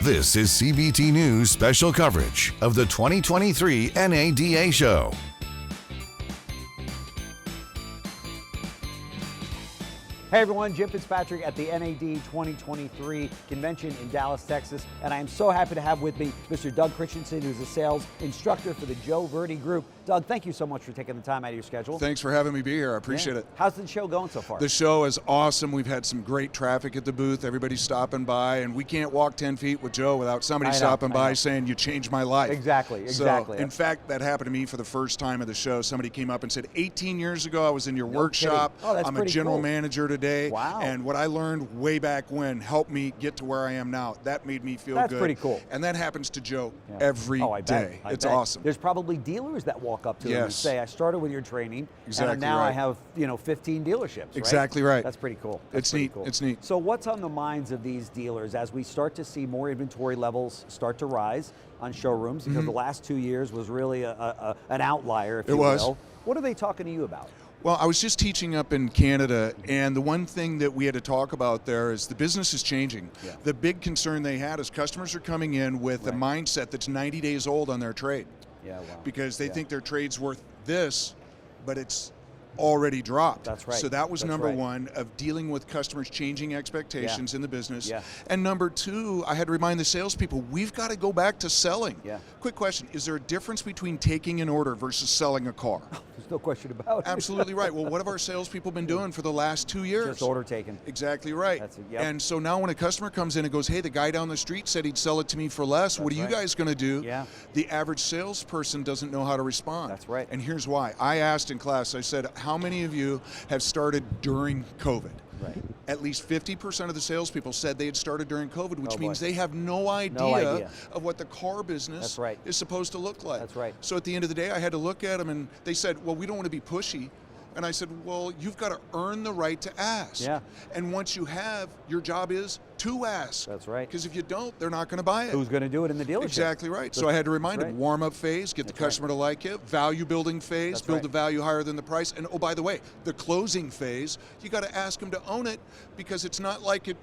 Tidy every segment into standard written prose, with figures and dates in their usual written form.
This is CBT News special coverage of the 2023 NADA Show. Hey everyone, Jim Fitzpatrick at the NAD 2023 convention in Dallas, Texas, and I am so happy to have with me Mr. Dough Christiansen, who's a sales instructor for the Joe Verde Group. Doug, thank you so much for taking the time out of your schedule. Thanks for having me be here. I appreciate it. How's the show going so far? The show is awesome. We've had some great traffic at the booth. Everybody's stopping by, and we can't walk 10 feet with Joe without somebody stopping by saying, "You changed my life." Exactly. So, in fact, that happened to me for the first time of the show. Somebody came up and said, 18 years ago, I was in your workshop. Oh, that's I'm a general cool. manager today. Wow. And what I learned way back when helped me get to where I am now. That made me feel good. That's pretty cool. And that happens to Joe every day. I it's bet. awesome. There's probably dealers that walk up to them and say, I started with your training, and now I have 15 dealerships, right? Exactly right. That's pretty cool. It's neat. Cool. It's neat. So what's on the minds of these dealers as we start to see more inventory levels start to rise on showrooms, because the last 2 years was really an outlier, if you will. What are they talking to you about? Well, I was just teaching up in Canada, and the one thing that we had to talk about there is the business is changing. Yeah. The big concern they had is customers are coming in with a mindset that's 90 days old on their trade. Yeah, wow. Because they think their trade's worth this, but it's already dropped. That's right. So that was number one, of dealing with customers changing expectations in the business. Yeah. And number two, I had to remind the salespeople, we've got to go back to selling. Yeah. Quick question, is there a difference between taking an order versus selling a car? There's no question about it. Absolutely right. Well, what have our salespeople been doing for the last 2 years? Just order taken. Exactly right. That's it, yep. And so now when a customer comes in and goes, hey, the guy down the street said he'd sell it to me for less, what are you guys going to do? Yeah. The average salesperson doesn't know how to respond. That's right. And here's why. I asked in class, I said, how many of you have started during COVID? Right. At least 50% of the salespeople said they had started during COVID, which means they have no idea of what the car business is supposed to look like. That's right. So at the end of the day, I had to look at them, and they said, well, we don't want to be pushy. And I said, well, you've got to earn the right to ask. Yeah. And once you have, your job is to ask. That's right. Because if you don't, they're not going to buy it. Who's going to do it in the dealership? Exactly right. So I had to remind them, warm-up phase, get the customer to like you, value-building phase, build the value higher than the price, and oh, by the way, the closing phase, you got to ask them to own it, because it's not like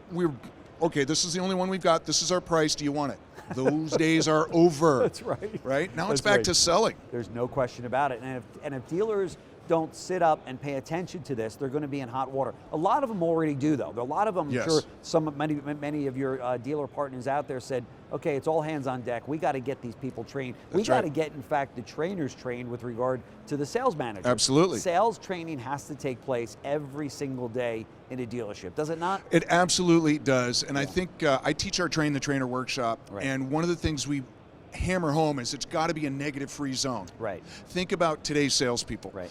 okay, this is the only one we've got, this is our price, do you want it? Those days are over. That's right. Right? Now it's back to selling. There's no question about it. And if dealers don't sit up and pay attention to this, they're going to be in hot water. A lot of them already do, though. A lot of them, I'm sure many of your dealer partners out there said, okay, it's all hands on deck. We got to get these people trained. We got to get, in fact, the trainers trained with regard to the sales manager. Absolutely. Sales training has to take place every single day in a dealership, does it not? It absolutely does. And I think I teach our Train the Trainer workshop, and one of the things we hammer home is it's got to be a negative-free zone. Right. Think about today's salespeople. Right.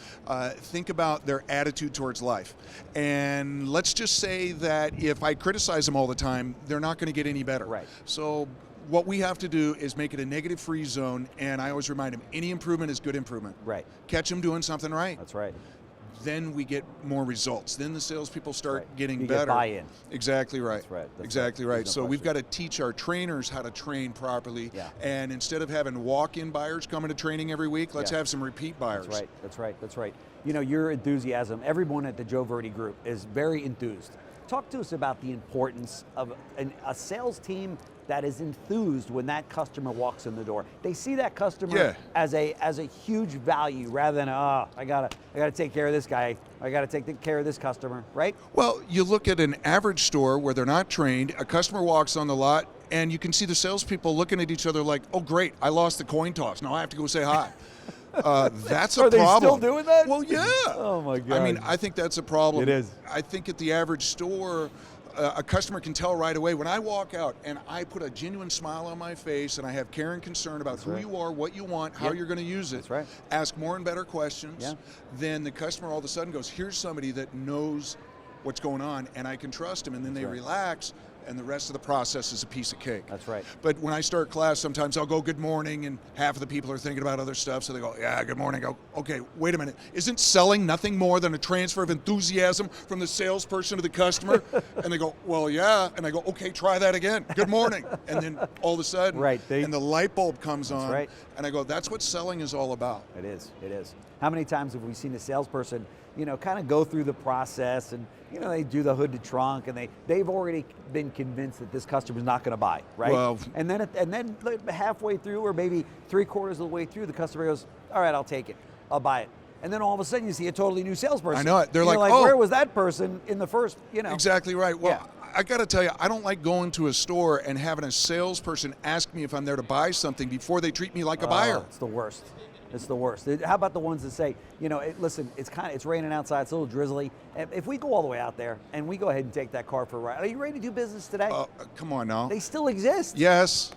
Think about their attitude towards life. And let's just say that if I criticize them all the time, they're not going to get any better. Right. So what we have to do is make it a negative-free zone, and I always remind them, any improvement is good improvement. Right. Catch them doing something right. That's right. Then we get more results. Then the salespeople start getting you better. Get buy-in. Exactly right. That's right. That's exactly right. No so we've got to teach our trainers how to train properly. Yeah. And instead of having walk-in buyers coming to training every week, let's have some repeat buyers. That's right. That's right. That's right. You know, your enthusiasm, everyone at the Joe Verde Group is very enthused. Talk to us about the importance of a sales team that is enthused when that customer walks in the door. They see that customer as a huge value, rather than I gotta take care of this guy. I gotta take care of this customer, right? Well, you look at an average store where they're not trained. A customer walks on the lot, and you can see the salespeople looking at each other like, "Oh, great! I lost the coin toss. Now I have to go say hi." That's a problem. Are they still doing that? Well, yeah. Oh my God. I mean, I think that's a problem. It is. I think at the average store, a customer can tell right away when I walk out and I put a genuine smile on my face and I have care and concern about who you are, what you want, how you're going to use it. That's right. Ask more and better questions. Then the customer all of a sudden goes, here's somebody that knows what's going on and I can trust him, and then they relax. And the rest of the process is a piece of cake. That's right. But when I start class, sometimes I'll go, good morning, and half of the people are thinking about other stuff, so they go, yeah, good morning. I go, okay, wait a minute. Isn't selling nothing more than a transfer of enthusiasm from the salesperson to the customer? And they go, well, yeah. And I go, okay, try that again. Good morning. And then all of a sudden, and the light bulb comes on, and I go, that's what selling is all about. It is. It is. How many times have we seen a salesperson, kind of go through the process and, they do the hood to trunk and they've already been convinced that this customer's not going to buy, right? Well, and then halfway through or maybe 3/4 of the way through, the customer goes, all right, I'll take it. I'll buy it. And then all of a sudden you see a totally new salesperson. I know it. They're like, oh, where was that person in the first, Exactly right. Well, yeah. I got to tell you, I don't like going to a store and having a salesperson ask me if I'm there to buy something before they treat me like a buyer. It's the worst. It's the worst. How about the ones that say, listen, it's raining outside, it's a little drizzly. If we go all the way out there and we go ahead and take that car for a ride, are you ready to do business today? Come on now. They still exist. Yes.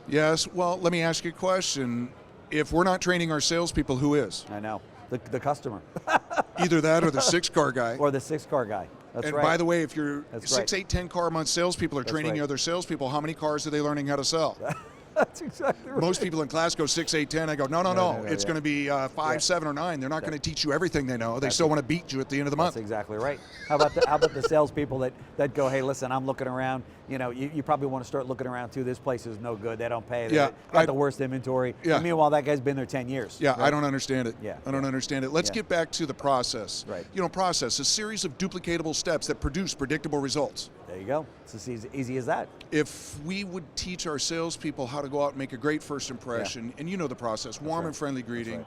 Well, let me ask you a question. If we're not training our salespeople, who is? I know. The customer. Either that or the 6-car guy. Or the 6-car guy. That's and right. by the way, if your That's 6, 8, 10 car a month salespeople are training the other salespeople, how many cars are they learning how to sell? That's exactly right. Most people in class go 6, 8, 10. I go, no. It's going to be 5, 7, or 9. They're not going to teach you everything they know. They still want to beat you at the end of the month. That's exactly right. How about the salespeople that go, hey, listen, I'm looking around. You probably want to start looking around too. This place is no good. They don't pay. They got the worst inventory. Yeah. And meanwhile, that guy's been there 10 years. Yeah, right? I don't understand it. Yeah. I don't understand it. Let's get back to the process. Right. Process, a series of duplicatable steps that produce predictable results. There you go. It's as easy as that. If we would teach our salespeople how to go out and make a great first impression, and you know the process, warm and friendly greeting,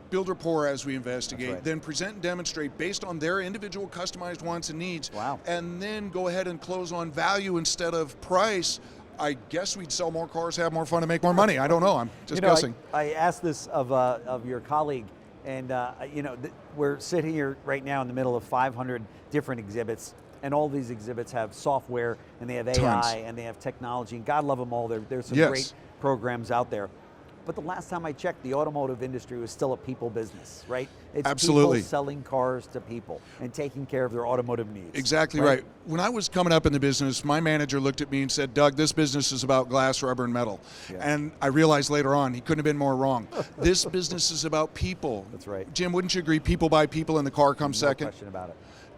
build rapport as we investigate, then present and demonstrate based on their individual customized wants and needs, and then go ahead and close on value instead of price, I guess we'd sell more cars, have more fun, and make more money. I don't know. I'm just guessing. I asked this of your colleague, and we're sitting here right now in the middle of 500 different exhibits. And all these exhibits have software, and they have AI, and they have technology, and God love them all. There's some great programs out there. But the last time I checked, the automotive industry was still a people business, right? It's Absolutely. people selling cars to people and taking care of their automotive needs. Exactly right. When I was coming up in the business, my manager looked at me and said, Doug, this business is about glass, rubber, and metal. Yeah. And I realized later on, he couldn't have been more wrong. This business is about people. That's right. Jim, wouldn't you agree? People buy people, and the car comes second. No question about it.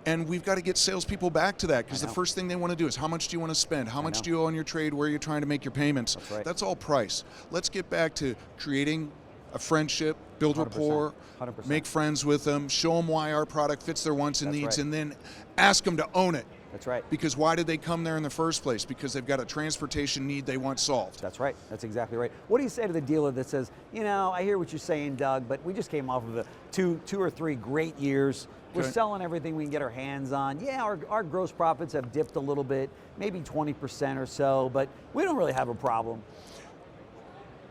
And we've got to get salespeople back to that, because the first thing they want to do is, how much do you want to spend? How much do you owe on your trade? Where are you trying to make your payments? That's right. That's all price. Let's get back to creating a friendship, build 100%, rapport, 100%. make friends with them, show them why our product fits their wants and needs, and then ask them to own it. That's right. Because why did they come there in the first place? Because they've got a transportation need they want solved. That's right. That's exactly right. What do you say to the dealer that says, I hear what you're saying, Doug, but we just came off of two or three great years. We're selling everything we can get our hands on. Yeah, our gross profits have dipped a little bit, maybe 20% or so, but we don't really have a problem.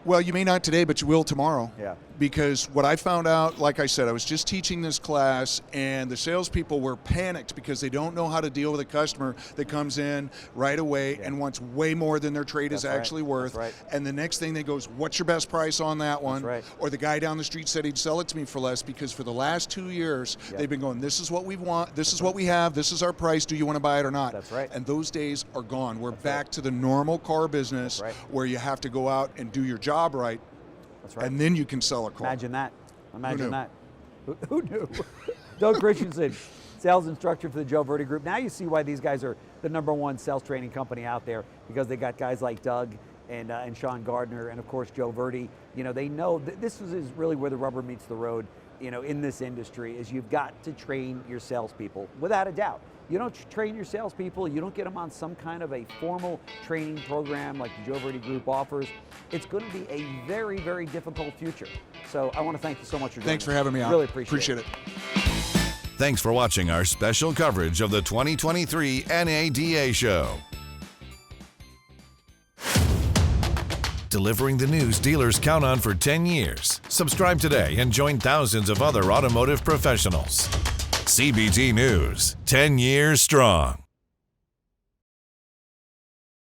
Well, you may not today, but you will tomorrow. Yeah. Because what I found out, like I said, I was just teaching this class, and the salespeople were panicked because they don't know how to deal with a customer that comes in right away and wants way more than their trade is actually worth. That's right. And the next thing they goes, what's your best price on that one? That's right. Or the guy down the street said he'd sell it to me for less, because for the last 2 years, they've been going, this is what we want, this is what we have, this is our price, do you want to buy it or not? That's right. And those days are gone. We're back to the normal car business where you have to go out and do your job right. That's right. And then you can sell a car. Imagine that. Imagine that. Who knew? Dough Christiansen, sales instructor for the Joe Verde Group. Now you see why these guys are the #1 sales training company out there, because they got guys like Doug and Sean Gardner and, of course, Joe Verde. They know this is really where the rubber meets the road, in this industry, is you've got to train your salespeople, without a doubt. You don't train your salespeople, you don't get them on some kind of a formal training program like the Joe Verde Group offers. It's going to be a very, very difficult future. So I want to thank you so much for joining us. Thanks for having me on. Really appreciate it. Thanks for watching our special coverage of the 2023 NADA show. Delivering the news dealers count on for 10 years. Subscribe today and join thousands of other automotive professionals. CBT News, 10 years strong.